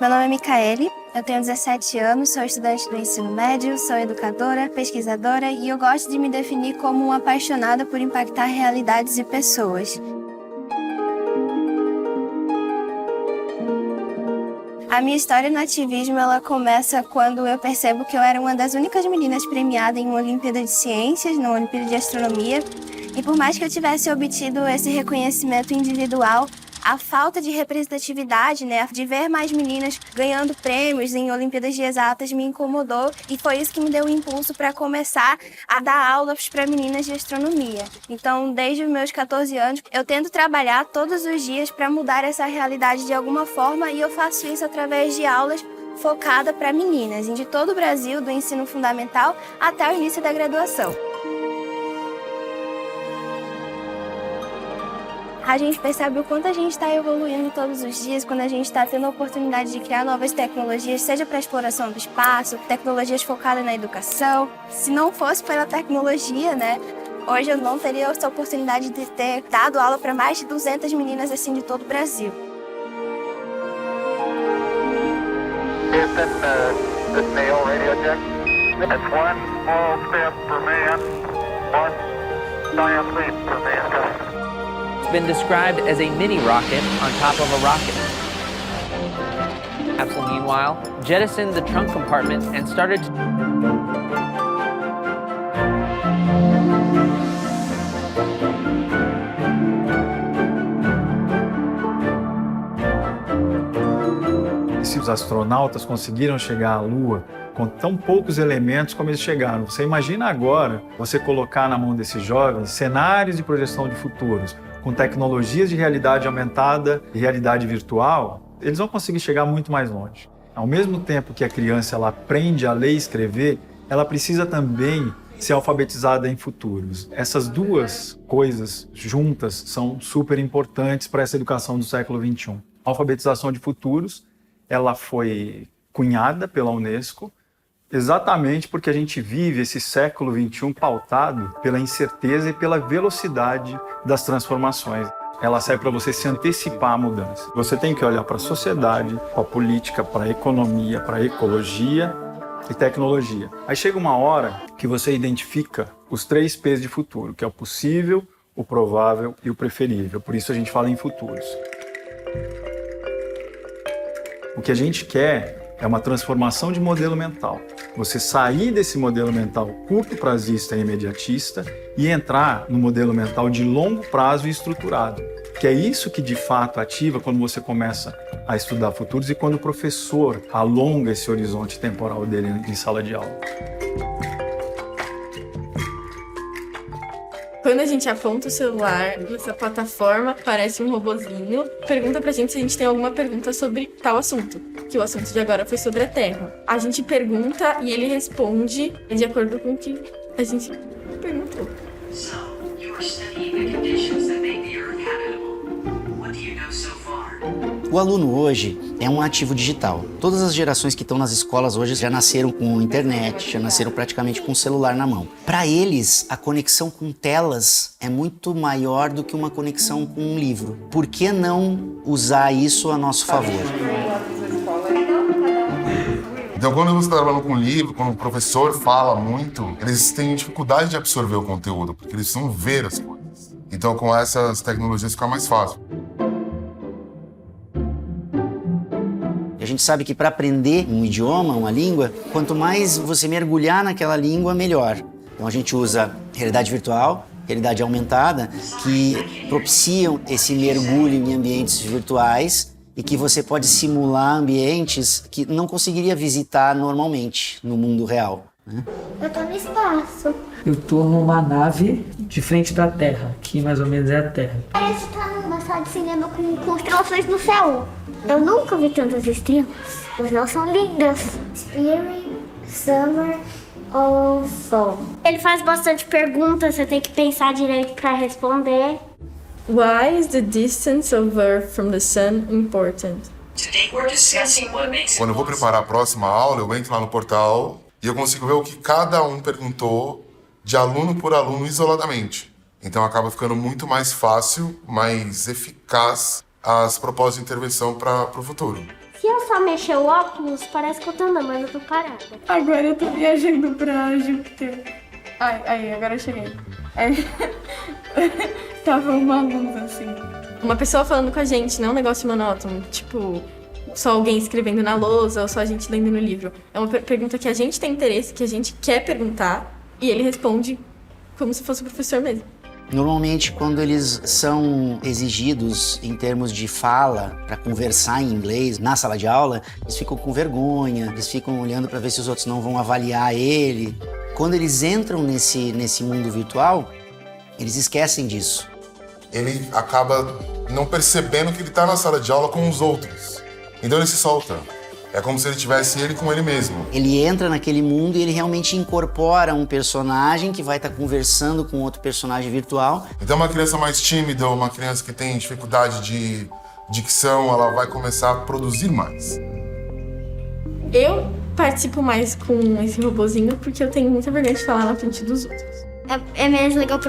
Meu nome é Micaele, eu tenho 17 anos, sou estudante do ensino médio, sou educadora, pesquisadora e eu gosto de me definir como uma apaixonada por impactar realidades e pessoas. A minha história no ativismo ela começa quando eu percebo que eu era uma das únicas meninas premiada em uma Olimpíada de Ciências, na Olimpíada de Astronomia, e por mais que eu tivesse obtido esse reconhecimento individual, a falta de representatividade, de ver mais meninas ganhando prêmios em Olimpíadas de Exatas me incomodou e foi isso que me deu o impulso para começar a dar aulas para meninas de astronomia. Então, desde os meus 14 anos, eu tento trabalhar todos os dias para mudar essa realidade de alguma forma e eu faço isso através de aulas focadas para meninas, de todo o Brasil, do ensino fundamental até o início da graduação. A gente percebe o quanto a gente está evoluindo todos os dias quando a gente está tendo a oportunidade de criar novas tecnologias, seja para a exploração do espaço, tecnologias focadas na educação. Se não fosse pela tecnologia, hoje eu não teria essa oportunidade de ter dado aula para mais de 200 meninas assim de todo o Brasil. Been described as a mini rocket on top of a rocket. Capsule, meanwhile, jettisoned the trunk compartment and started Se os astronautas conseguiram chegar à Lua com tão poucos elementos como eles chegaram, você imagina agora você colocar na mão desses jovens cenários de projeção de futuros, com tecnologias de realidade aumentada e realidade virtual, eles vão conseguir chegar muito mais longe. Ao mesmo tempo que a criança ela aprende a ler e escrever, ela precisa também ser alfabetizada em futuros. Essas duas coisas juntas são super importantes para essa educação do século XXI. A alfabetização de futuros, ela foi cunhada pela Unesco, exatamente porque a gente vive esse século XXI pautado pela incerteza e pela velocidade das transformações. Ela serve para você se antecipar à mudança. Você tem que olhar para a sociedade, para a política, para a economia, para a ecologia e tecnologia. Aí chega uma hora que você identifica os 3 P's de futuro, que é o possível, o provável e o preferível. Por isso a gente fala em futuros. O que a gente quer é uma transformação de modelo mental. Você sair desse modelo mental curto prazista e imediatista e entrar no modelo mental de longo prazo e estruturado. Que é isso que de fato ativa quando você começa a estudar futuros e quando o professor alonga esse horizonte temporal dele em sala de aula. Quando a gente aponta o celular nessa plataforma, parece um robozinho, pergunta pra gente se a gente tem alguma pergunta sobre tal assunto, que o assunto de agora foi sobre a Terra. A gente pergunta e ele responde de acordo com o que a gente perguntou. So, you are studying the conditions that make the Earth habitable. What do you know so far? O aluno hoje é um ativo digital. Todas as gerações que estão nas escolas hoje já nasceram com internet, já nasceram praticamente com o celular na mão. Para eles, a conexão com telas é muito maior do que uma conexão com um livro. Por que não usar isso a nosso favor? Então, quando você está trabalhando com livro, quando o professor fala muito, eles têm dificuldade de absorver o conteúdo, porque eles precisam ver as coisas. Então, com essas tecnologias fica mais fácil. A gente sabe que para aprender um idioma, uma língua, quanto mais você mergulhar naquela língua, melhor. Então a gente usa realidade virtual, realidade aumentada, que propiciam esse mergulho em ambientes virtuais e que você pode simular ambientes que não conseguiria visitar normalmente no mundo real. Eu tô no espaço. Eu tô numa nave de frente da Terra, que mais ou menos é a Terra. Parece que tá numa sala de cinema com constelações no céu. Eu nunca vi tantas estrelas. As elas são lindas. Spring, Summer ou Fall. Ele faz bastante perguntas, você tem que pensar direito pra responder. Why is the distance of Earth from the Sun important? Today we're discussing what makes it Quando eu vou preparar a próxima aula, eu entro lá no portal e eu consigo ver o que cada um perguntou de aluno por aluno isoladamente. Então acaba ficando muito mais fácil, mais eficaz as propostas de intervenção para o futuro. Se eu só mexer o óculos, parece que eu tô andando, mas eu tô parada. Agora eu tô viajando pra Júpiter. Aí, agora eu cheguei. Tava uma luz, assim. Uma pessoa falando com a gente, não é um negócio monótono. Tipo, só alguém escrevendo na lousa ou só a gente lendo no livro. É uma pergunta que a gente tem interesse, que a gente quer perguntar, e ele responde como se fosse o professor mesmo. Normalmente, quando eles são exigidos em termos de fala para conversar em inglês na sala de aula, eles ficam com vergonha, eles ficam olhando para ver se os outros não vão avaliar ele. Quando eles entram nesse mundo virtual, eles esquecem disso. Ele acaba não percebendo que ele está na sala de aula com os outros. Então ele se solta. É como se ele tivesse ele com ele mesmo. Ele entra naquele mundo e ele realmente incorpora um personagem que vai estar conversando com outro personagem virtual. Então uma criança mais tímida, ou uma criança que tem dificuldade de dicção, ela vai começar a produzir mais. Eu participo mais com esse robozinho porque eu tenho muita vergonha de falar na frente dos outros. É menos legal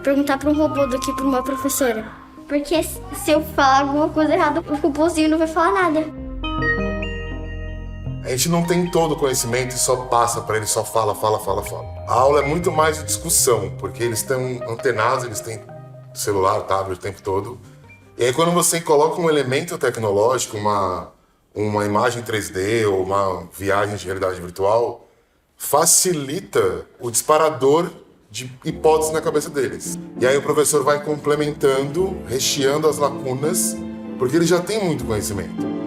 perguntar para um robô do que para uma professora. Porque se eu falar alguma coisa errada, o robôzinho não vai falar nada. A gente não tem todo o conhecimento e só passa para ele, só fala. A aula é muito mais de discussão, porque eles estão antenados, eles têm celular, tablet o tempo todo. E aí quando você coloca um elemento tecnológico, uma imagem 3D ou uma viagem de realidade virtual, facilita o disparador de hipóteses na cabeça deles. E aí o professor vai complementando, recheando as lacunas, porque ele já tem muito conhecimento.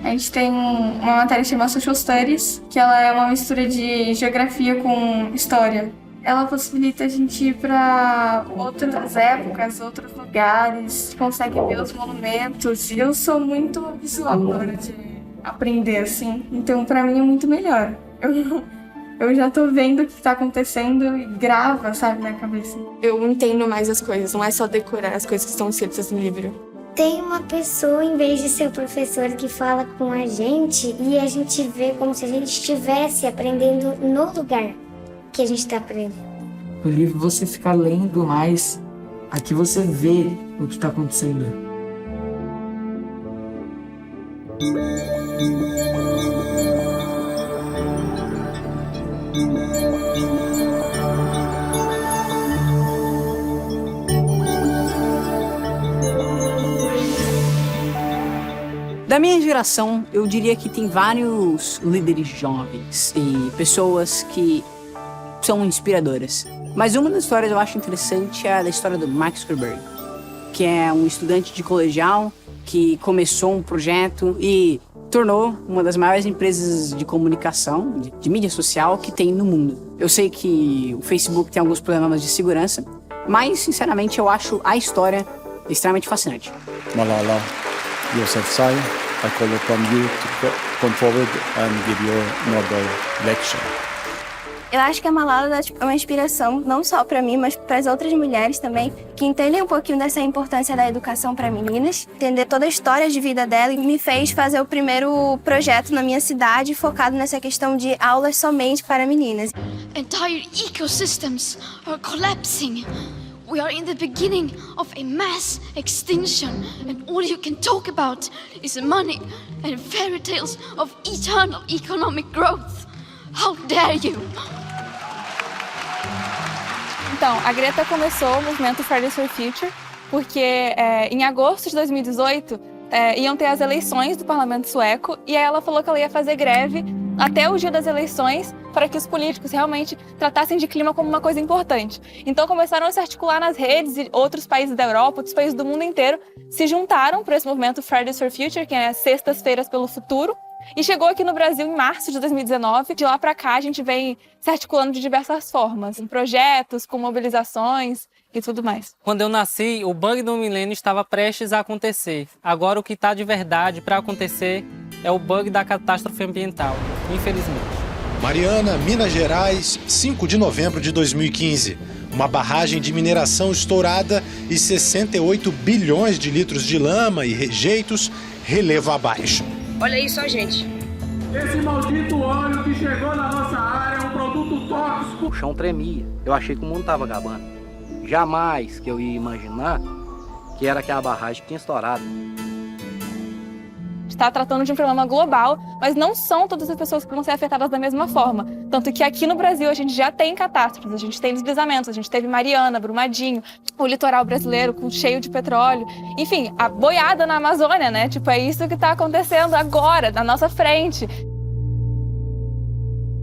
A gente tem uma matéria que chama Social Studies, que ela é uma mistura de geografia com história. Ela possibilita a gente ir para outras épocas, outros lugares, consegue ver os monumentos. E eu sou muito visual na hora de aprender, assim. Então, para mim, é muito melhor. Eu já tô vendo o que tá acontecendo e grava, sabe, na cabeça. Eu entendo mais as coisas, não é só decorar as coisas que estão escritas no livro. Tem uma pessoa, em vez de ser o professor, que fala com a gente e a gente vê como se a gente estivesse aprendendo no lugar que a gente está aprendendo. No livro você fica lendo mais, aqui você vê o que está acontecendo. Da minha geração, eu diria que tem vários líderes jovens e pessoas que são inspiradoras. Mas uma das histórias eu acho interessante é a da história do Mark Zuckerberg, que é um estudante de colegial que começou um projeto e tornou uma das maiores empresas de comunicação, de mídia social que tem no mundo. Eu sei que o Facebook tem alguns problemas de segurança, mas, sinceramente, eu acho a história extremamente fascinante. Malala Yousafzai, I call upon you to come forward and give your Nobel lecture. Eu acho que a Malala é uma inspiração não só para mim, mas para as outras mulheres também, que entendem um pouquinho dessa importância da educação para meninas, entender toda a história de vida dela e me fez fazer o primeiro projeto na minha cidade focado nessa questão de aulas somente para meninas. Entire ecosystems are collapsing. We are in the beginning of a mass extinction, and all you can talk about is money and fairy tales of eternal economic growth. How dare you! Então, a Greta começou o movimento Fridays for Future porque em agosto de 2018 iam ter as eleições do parlamento sueco e aí ela falou que ela ia fazer greve até o dia das eleições para que os políticos realmente tratassem de clima como uma coisa importante. Então começaram a se articular nas redes e outros países da Europa, outros países do mundo inteiro se juntaram para esse movimento Fridays for Future, que é Sextas-feiras pelo Futuro, e chegou aqui no Brasil em março de 2019. De lá para cá a gente vem se articulando de diversas formas, em projetos, com mobilizações e tudo mais. Quando eu nasci, o bug do milênio estava prestes a acontecer. Agora o que está de verdade para acontecer é o bug da catástrofe ambiental, infelizmente. Mariana, Minas Gerais, 5 de novembro de 2015. Uma barragem de mineração estourada e 68 bilhões de litros de lama e rejeitos relevo abaixo. Olha isso, ó, gente. Esse maldito óleo que chegou na nossa área é um produto tóxico. O chão tremia. Eu achei que o mundo estava acabando. Jamais que eu ia imaginar que era aquela barragem que tinha estourado. está tratando de um problema global, mas não são todas as pessoas que vão ser afetadas da mesma forma. Tanto que aqui no Brasil a gente já tem catástrofes, a gente tem deslizamentos, a gente teve Mariana, Brumadinho, o litoral brasileiro cheio de petróleo. Enfim, a boiada na Amazônia, né? Tipo, é isso que está acontecendo agora, na nossa frente.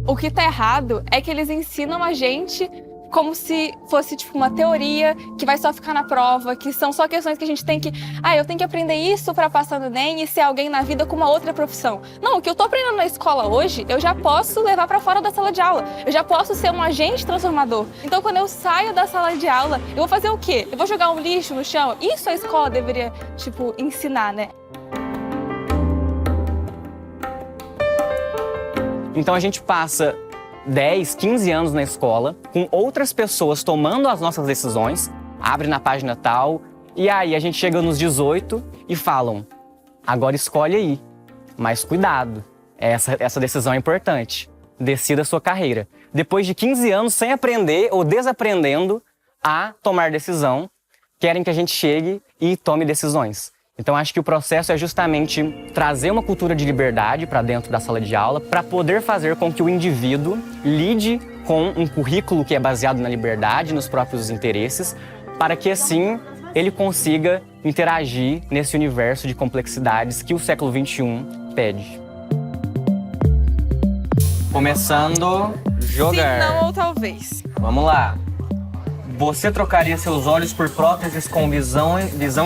O que tá errado é que eles ensinam a gente como se fosse tipo uma teoria que vai só ficar na prova, que são só questões que a gente tem que... eu tenho que aprender isso para passar no Enem e ser alguém na vida com uma outra profissão. Não, o que eu tô aprendendo na escola hoje, eu já posso levar para fora da sala de aula. Eu já posso ser um agente transformador. Então, quando eu saio da sala de aula, eu vou fazer o quê? Eu vou jogar um lixo no chão? Isso a escola deveria, tipo, ensinar, né? Então a gente passa 10, 15 anos na escola, com outras pessoas tomando as nossas decisões, abre na página tal, e aí a gente chega nos 18 e falam, agora escolhe aí, mas cuidado, essa decisão é importante, decida a sua carreira. Depois de 15 anos sem aprender ou desaprendendo a tomar decisão, querem que a gente chegue e tome decisões. Então, acho que o processo é justamente trazer uma cultura de liberdade para dentro da sala de aula para poder fazer com que o indivíduo lide com um currículo que é baseado na liberdade, nos próprios interesses, para que, assim, ele consiga interagir nesse universo de complexidades que o século XXI pede. Começando, jogar. Sim, não ou talvez. Vamos lá. Você trocaria seus olhos por próteses com visão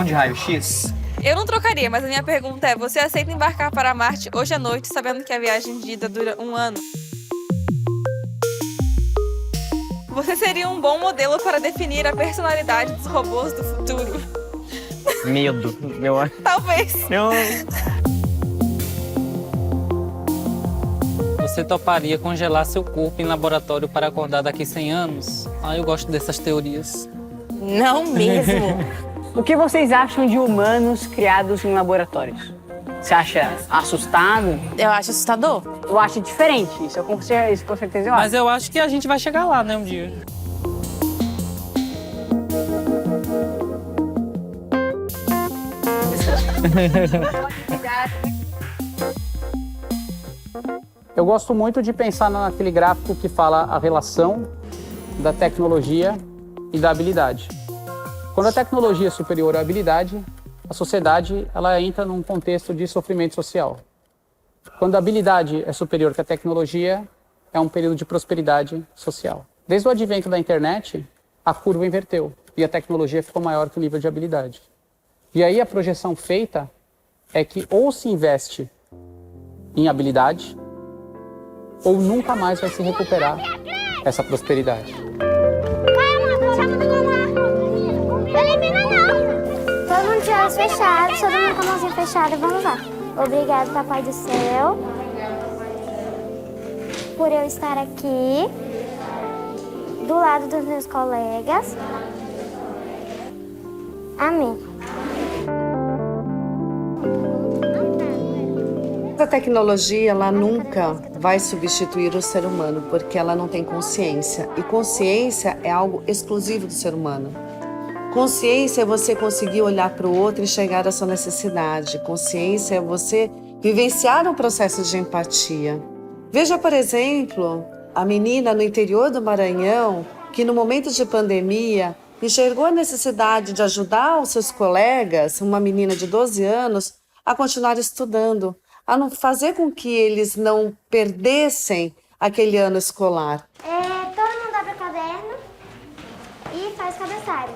de raio-x? Eu não trocaria, mas a minha pergunta é, você aceita embarcar para Marte hoje à noite, sabendo que a viagem de ida dura 1 ano? Você seria um bom modelo para definir a personalidade dos robôs do futuro? Medo. Talvez. Você toparia congelar seu corpo em laboratório para acordar daqui 100 anos? Eu gosto dessas teorias. Não mesmo. O que vocês acham de humanos criados em laboratórios? Você acha assustado? Eu acho assustador. Eu acho diferente, isso com certeza eu acho. Mas eu acho que a gente vai chegar lá, né, um dia. Eu gosto muito de pensar naquele gráfico que fala a relação da tecnologia e da habilidade. Quando a tecnologia é superior à habilidade, a sociedade ela entra num contexto de sofrimento social. Quando a habilidade é superior que a tecnologia, é um período de prosperidade social. Desde o advento da internet, a curva inverteu e a tecnologia ficou maior que o nível de habilidade. E aí a projeção feita é que ou se investe em habilidade, ou nunca mais vai se recuperar essa prosperidade. Todo mundo de olhos fechados, todo mundo com a mãozinha fechada, vamos lá. Obrigado, Papai do Céu, por eu estar aqui, do lado dos meus colegas. Amém. A tecnologia, ela nunca vai substituir o ser humano, porque ela não tem consciência. E consciência é algo exclusivo do ser humano. Consciência é você conseguir olhar para o outro e chegar à sua necessidade. Consciência é você vivenciar um processo de empatia. Veja, por exemplo, a menina no interior do Maranhão, que no momento de pandemia enxergou a necessidade de ajudar os seus colegas, uma menina de 12 anos, a continuar estudando, a não fazer com que eles não perdessem aquele ano escolar. Todo mundo abre o caderno e faz cabeçalho.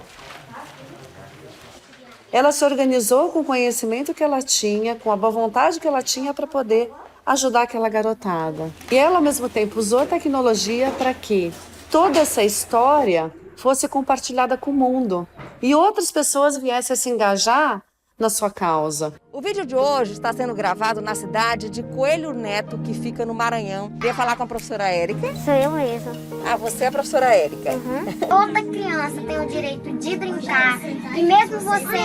Ela se organizou com o conhecimento que ela tinha, com a boa vontade que ela tinha para poder ajudar aquela garotada. E ela, ao mesmo tempo, usou a tecnologia para que toda essa história fosse compartilhada com o mundo e outras pessoas viessem a se engajar na sua causa. O vídeo de hoje está sendo gravado na cidade de Coelho Neto, que fica no Maranhão. Queria falar com a professora Érica. Sou eu mesma. Ah, você é a professora Érica. Toda criança tem o direito de brincar. E mesmo você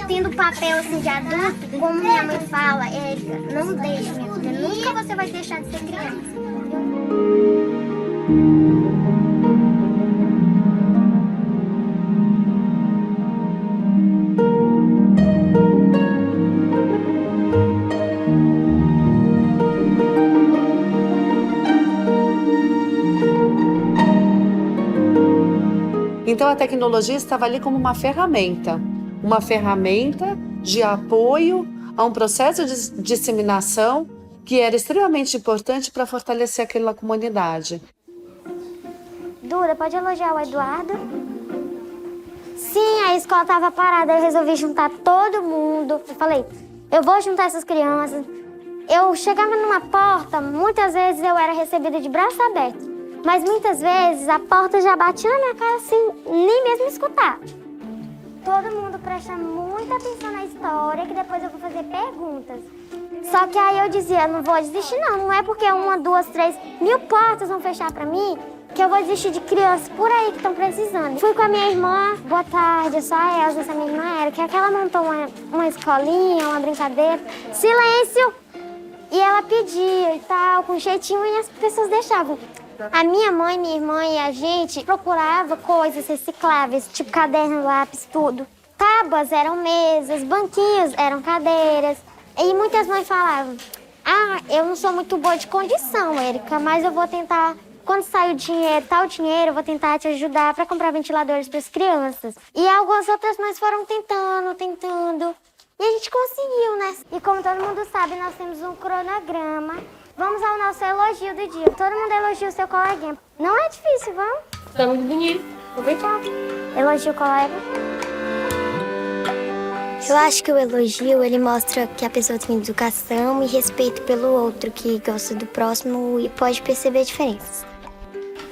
tendo papel assim, de adulto, como minha mãe fala, Érica, não deixe, minha filha. Nunca você vai deixar de ser criança. Então a tecnologia estava ali como uma ferramenta de apoio a um processo de disseminação que era extremamente importante para fortalecer aquela comunidade. Duda, pode elogiar o Eduardo? Sim, a escola estava parada, eu resolvi juntar todo mundo. Eu falei, eu vou juntar essas crianças. Eu chegava numa porta, muitas vezes eu era recebida de braço aberto. Mas muitas vezes a porta já batia na minha cara sem nem mesmo escutar. Todo mundo presta muita atenção na história, que depois eu vou fazer perguntas. Só que aí eu dizia, não vou desistir não é porque 1, 2, 3 mil portas vão fechar pra mim que eu vou desistir de crianças por aí que estão precisando. Fui com a minha irmã, boa tarde, eu sou a Elza, essa minha irmã era, que ela montou uma escolinha, uma brincadeira. Silêncio! E ela pedia e tal, com jeitinho, e as pessoas deixavam. A minha mãe, minha irmã e a gente procurava coisas recicláveis, tipo caderno, lápis, tudo. Tábuas eram mesas, banquinhos eram cadeiras. E muitas mães falavam, eu não sou muito boa de condição, Érica, mas eu vou tentar, quando sair o dinheiro, tal dinheiro, eu vou tentar te ajudar para comprar ventiladores para as crianças. E algumas outras mães foram tentando. E a gente conseguiu, né? E como todo mundo sabe, nós temos um cronograma. Vamos ao nosso elogio do dia. Todo mundo elogia o seu coleguinha. Não é difícil, vamos? Tá muito bonito. Obrigada. Elogio o colega. Eu acho que o elogio, ele mostra que a pessoa tem educação e respeito pelo outro, que gosta do próximo e pode perceber diferenças.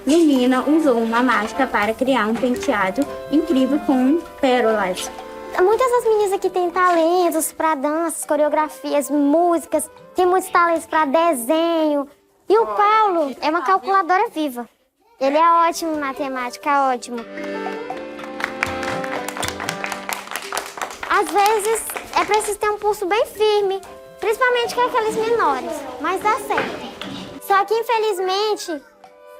Menina usou uma mágica para criar um penteado incrível com pérolas. Muitas das meninas aqui têm talentos para danças, coreografias, músicas, tem muitos talentos para desenho. E o Paulo é uma calculadora viva. Ele é ótimo em matemática, ótimo. Às vezes é preciso ter um pulso bem firme, principalmente com aqueles menores, mas dá certo. Só que infelizmente,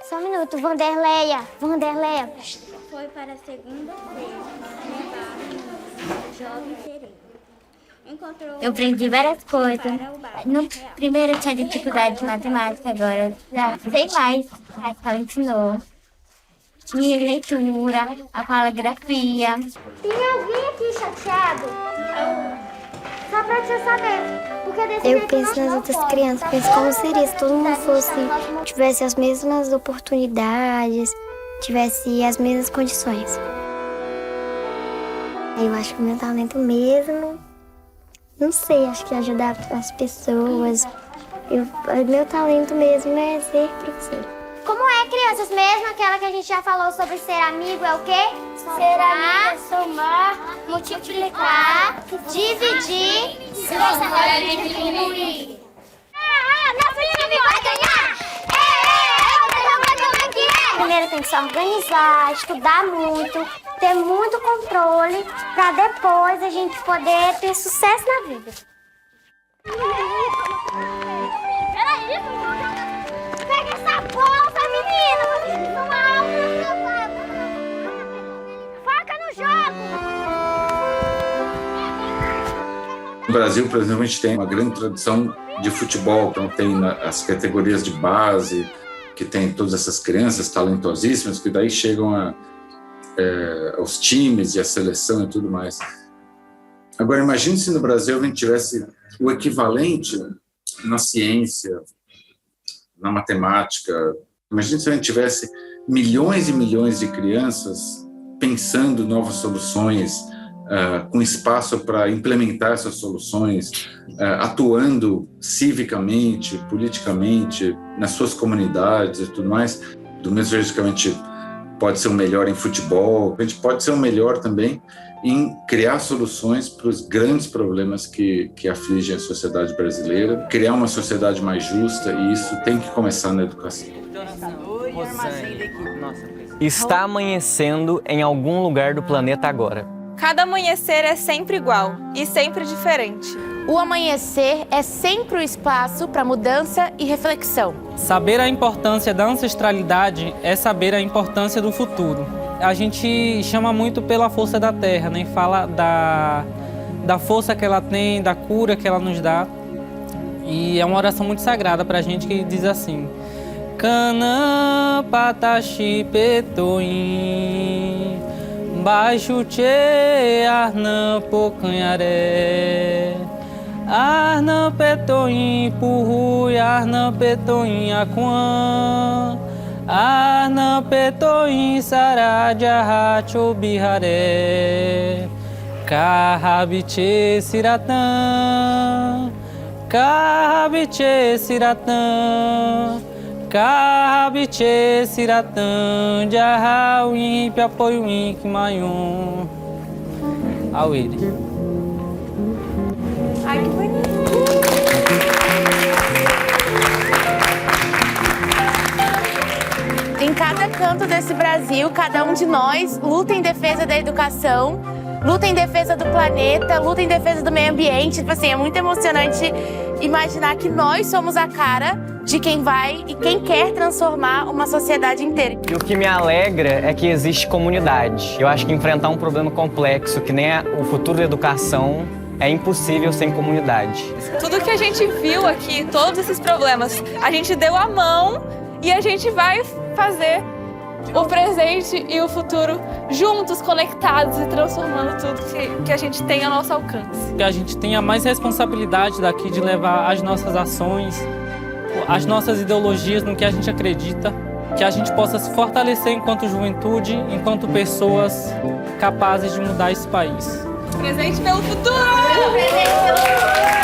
só um minuto, Vanderleia. Foi para a segunda-feira, jovem sereno. Eu aprendi várias coisas. No primeiro eu tinha dificuldade de matemática, agora já sei mais. A escola ensinou. Tinha leitura, a fotografia. Tem alguém aqui chateado? Só pra você saber. Porque desse Eu jeito penso nós nas não outras podemos. crianças, penso como seria se todo mundo tivesse as mesmas oportunidades, tivesse as mesmas condições. Eu acho que o meu talento mesmo, não sei, acho que ajudar as pessoas. Meu talento mesmo é ser professora. Como é, crianças? Mesmo aquela que a gente já falou sobre ser amigo, é o quê? Ser amigo, somar, multiplicar, dividir, diminuir. Nosso time vai ganhar! Primeiro tem que se organizar, estudar muito, ter muito controle, pra depois a gente poder ter sucesso na vida. Pega essa bolsa, menina! Uma aula! Foca no jogo! No Brasil, por exemplo, a gente tem uma grande tradição de futebol, então tem as categorias de base, que tem todas essas crianças talentosíssimas, que daí chegam aos times e à seleção e tudo mais. Agora, imagine se no Brasil a gente tivesse o equivalente na ciência, na matemática. Imagine se a gente tivesse milhões e milhões de crianças pensando novas soluções, com espaço para implementar essas soluções, atuando civicamente, politicamente, nas suas comunidades e tudo mais. Do mesmo jeito que a gente pode ser o melhor em futebol, a gente pode ser o melhor também em criar soluções para os grandes problemas que afligem a sociedade brasileira, criar uma sociedade mais justa, e isso tem que começar na educação. Está amanhecendo em algum lugar do planeta agora. Cada amanhecer é sempre igual e sempre diferente. O amanhecer é sempre o espaço para mudança e reflexão. Saber a importância da ancestralidade é saber a importância do futuro. A gente chama muito pela força da terra, né? Fala da força que ela tem, da cura que ela nos dá. E é uma oração muito sagrada para a gente que diz assim: Cana patashi petoim, baixo che arna pocanharé. Arna petoim purrui, arna petoim aquan. Arna petoim saraja biharé. Carrabiche siratã, carrabiche siratã. Carrabiche siratã, jarrauim, piapoiuim, quimayum. Auíri. Ai, que bonito. Em cada canto desse Brasil, cada um de nós luta em defesa da educação, luta em defesa do planeta, luta em defesa do meio ambiente. Tipo assim, é muito emocionante imaginar que nós somos a cara de quem vai e quem quer transformar uma sociedade inteira. E o que me alegra é que existe comunidade. Eu acho que enfrentar um problema complexo, que nem o futuro da educação, é impossível sem comunidade. Tudo que a gente viu aqui, todos esses problemas, a gente deu a mão e a gente vai fazer o presente e o futuro juntos, conectados e transformando tudo que a gente tem ao nosso alcance. Que a gente tenha mais responsabilidade daqui de levar as nossas ações, as nossas ideologias no que a gente acredita, que a gente possa se fortalecer enquanto juventude, enquanto pessoas capazes de mudar esse país. Presente pelo futuro! Presente pelo futuro!